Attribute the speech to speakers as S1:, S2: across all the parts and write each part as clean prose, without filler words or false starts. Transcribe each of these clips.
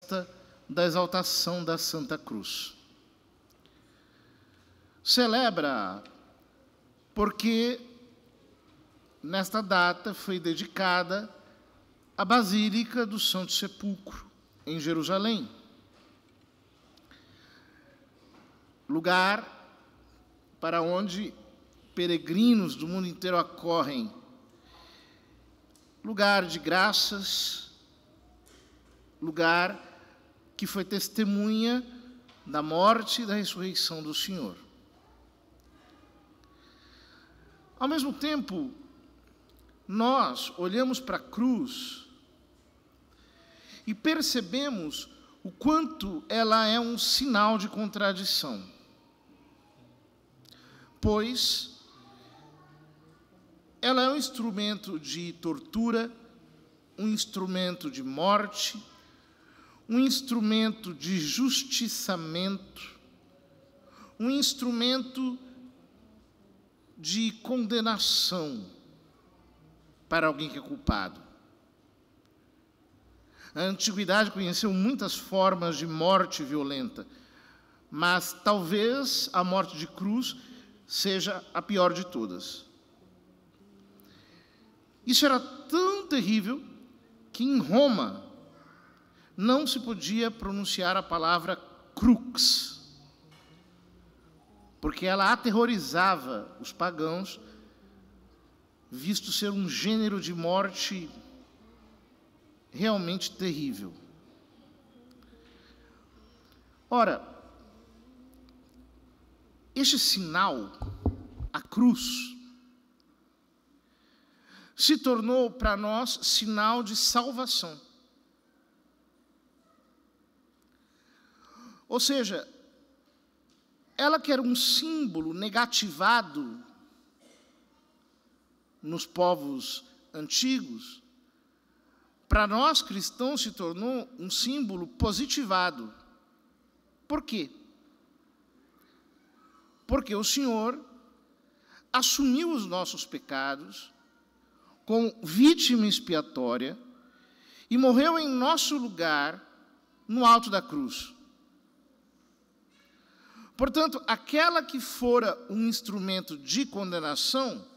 S1: festa da exaltação da Santa Cruz. Celebra porque nesta data foi dedicada a Basílica do Santo Sepulcro, em Jerusalém. Lugar para onde peregrinos do mundo inteiro acorrem. Lugar de graças, lugar que foi testemunha da morte e da ressurreição do Senhor. Ao mesmo tempo, nós olhamos para a cruz e percebemos o quanto ela é um sinal de contradição. Pois ela é um instrumento de tortura, um instrumento de morte, um instrumento de justiçamento, um instrumento de condenação para alguém que é culpado. A antiguidade conheceu muitas formas de morte violenta, mas talvez a morte de cruz seja a pior de todas. Isso era tão terrível que em Roma não se podia pronunciar a palavra crux, porque ela aterrorizava os pagãos, visto ser um gênero de morte realmente terrível. Ora, este sinal, a cruz, se tornou para nós sinal de salvação. Ou seja, ela que era um símbolo negativado nos povos antigos, para nós cristãos se tornou um símbolo positivado. Por quê? Porque o Senhor assumiu os nossos pecados como vítima expiatória e morreu em nosso lugar no alto da cruz. Portanto, aquela que fora um instrumento de condenação,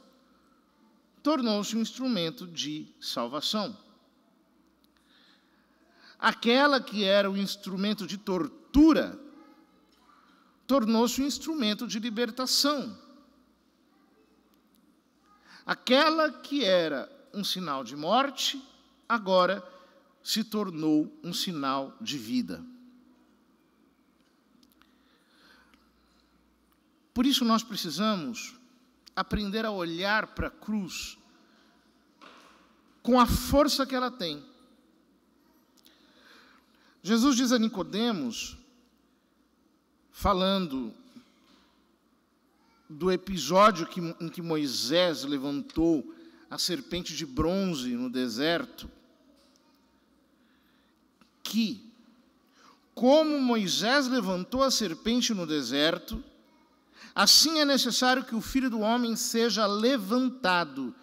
S1: tornou-se um instrumento de salvação. Aquela que era um instrumento de tortura, tornou-se um instrumento de libertação. Aquela que era um sinal de morte, agora se tornou um sinal de vida. Por isso nós precisamos aprender a olhar para a cruz com a força que ela tem. Jesus diz a Nicodemos, falando do episódio em que Moisés levantou a serpente de bronze no deserto, que, como Moisés levantou a serpente no deserto, assim é necessário que o Filho do Homem seja levantado,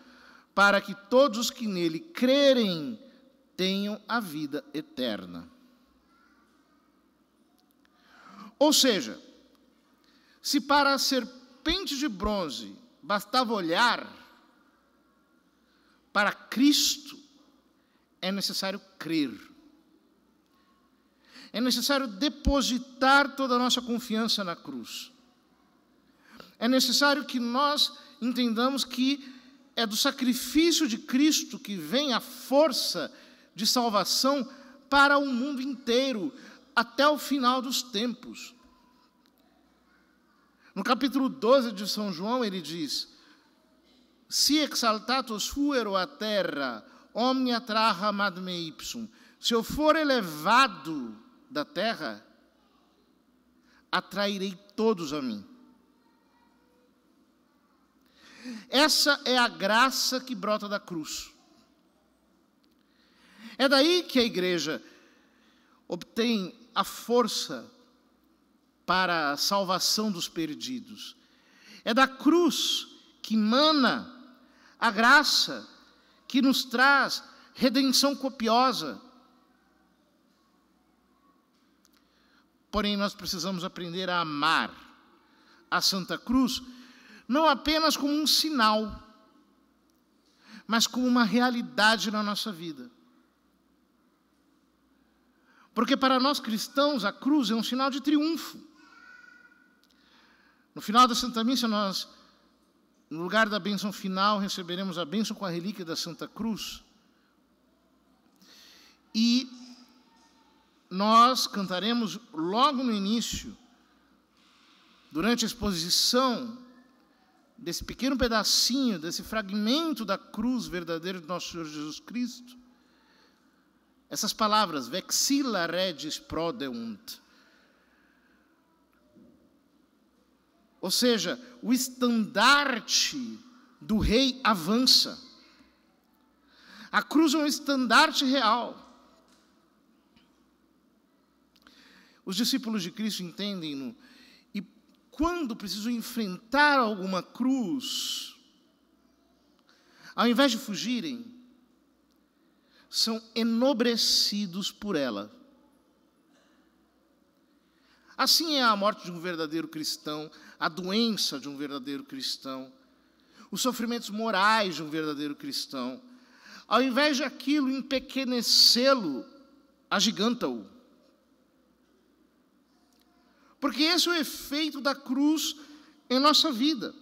S1: para que todos os que nele crerem tenham a vida eterna. Ou seja, se para a serpente de bronze bastava olhar, para Cristo é necessário crer. É necessário depositar toda a nossa confiança na cruz. É necessário que nós entendamos que é do sacrifício de Cristo que vem a força de salvação para o mundo inteiro, até o final dos tempos. No capítulo 12 de São João, ele diz: Si exaltatus fuero a terra, omnia traham ad me ipsum. Se eu for elevado da terra, atrairei todos a mim. Essa é a graça que brota da cruz. É daí que a igreja obtém a força para a salvação dos perdidos. É da cruz que mana a graça que nos traz redenção copiosa. Porém, nós precisamos aprender a amar a Santa Cruz, não apenas como um sinal, mas como uma realidade na nossa vida. Porque para nós cristãos, a cruz é um sinal de triunfo. No final da Santa Missa, nós, no lugar da bênção final, receberemos a bênção com a relíquia da Santa Cruz. E nós cantaremos logo no início, durante a exposição desse pequeno pedacinho, desse fragmento da cruz verdadeira de nosso Senhor Jesus Cristo, essas palavras, vexilla regis prodeunt. Ou seja, o estandarte do rei avança. A cruz é um estandarte real. Os discípulos de Cristo entendem-no, e quando precisam enfrentar alguma cruz, ao invés de fugirem, são enobrecidos por ela. Assim é a morte de um verdadeiro cristão, a doença de um verdadeiro cristão, os sofrimentos morais de um verdadeiro cristão. Ao invés de aquilo empequenecê-lo, agiganta-o. Porque esse é o efeito da cruz em nossa vida.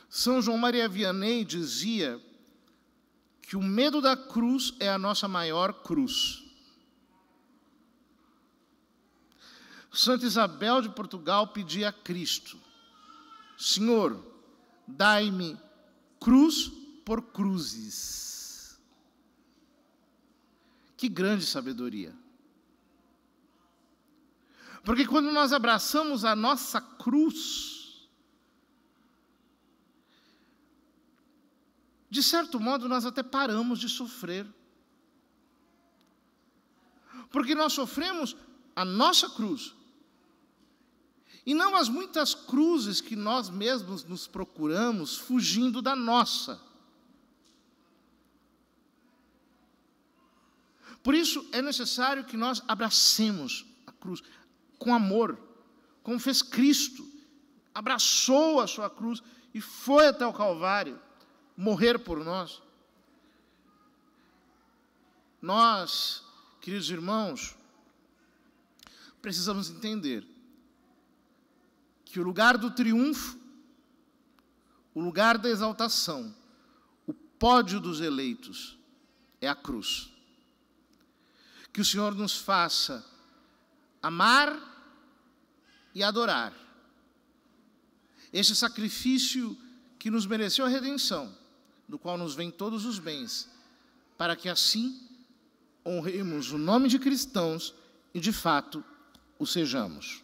S1: São João Maria Vianney dizia que o medo da cruz é a nossa maior cruz. Santa Isabel de Portugal pedia a Cristo: Senhor, dai-me cruz por cruzes. Que grande sabedoria! Porque quando nós abraçamos a nossa cruz, de certo modo nós até paramos de sofrer. Porque nós sofremos a nossa cruz, e não as muitas cruzes que nós mesmos nos procuramos fugindo da nossa. Por isso é necessário que nós abracemos a cruz com amor, como fez Cristo. Abraçou a sua cruz e foi até o Calvário morrer por nós. Nós, queridos irmãos, precisamos entender que o lugar do triunfo, o lugar da exaltação, o pódio dos eleitos é a cruz. Que o Senhor nos faça amar e adorar este sacrifício que nos mereceu a redenção, do qual nos vêm todos os bens, para que assim honremos o nome de cristãos e de fato o sejamos.